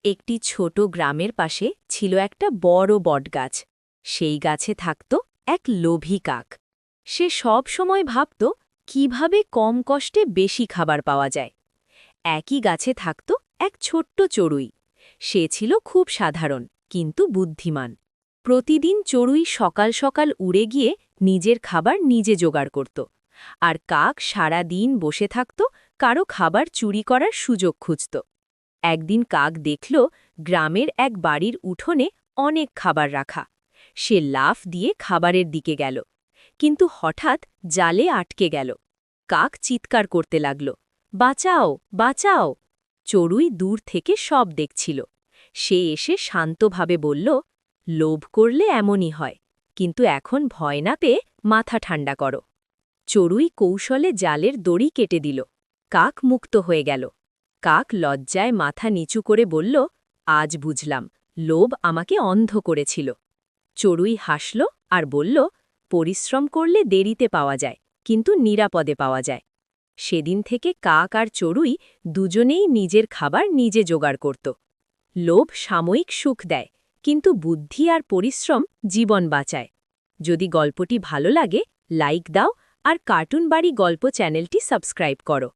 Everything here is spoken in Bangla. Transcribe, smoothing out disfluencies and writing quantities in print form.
একটি ছোট গ্রামের পাশে ছিল একটা বড় বটগাছ। সেই গাছে থাকত এক লোভী কাক। সে সব সময় ভাবত কিভাবে কম কষ্টে বেশি খাবার পাওয়া যায়। একই গাছে থাকত এক ছোট্ট চড়ুই। সে ছিল খুব সাধারণ কিন্তু বুদ্ধিমান। প্রতিদিন চড়ুই সকাল সকাল উড়ে গিয়ে নিজের খাবার নিজে জোগাড় করত, আর কাক সারা দিন বসে থাকত, কারো খাবার চুরি করার সুযোগ খুঁজত। একদিন কাক দেখল গ্রামের এক বাড়ির উঠোনে অনেক খাবার রাখা। সে লাফ দিয়ে খাবারের দিকে গেল, কিন্তু হঠাৎ জালে আটকে গেল। কাক চিৎকার করতে লাগল, বাঁচাও, বাঁচাও! চড়ুই দূর থেকে সব দেখছিল। সে এসে শান্তভাবে বলল, লোভ করলে এমনই হয়, কিন্তু এখন ভয় না পেয়ে মাথা ঠান্ডা করো। চড়ুই কৌশলে জালের দড়ি কেটে দিল। কাক মুক্ত হয়ে গেল। কাক লজ্জায় মাথা নিচু করে বলল, আজ বুঝলাম, লোভ আমাকে অন্ধ করেছিল। চড়ুই হাসল আর বলল, পরিশ্রম করলে দেরিতে পাওয়া যায়, কিন্তু নিরাপদে পাওয়া যায়। সেদিন থেকে কাক আর চড়ুই দুজনেই নিজের খাবার নিজে জোগাড় করত। লোভ সাময়িক সুখ দেয়, কিন্তু বুদ্ধি আর পরিশ্রম জীবন বাঁচায়। যদি গল্পটি ভালো লাগে, লাইক দাও আর কার্টুন বাড়ি গল্প চ্যানেলটি সাবস্ক্রাইব করো।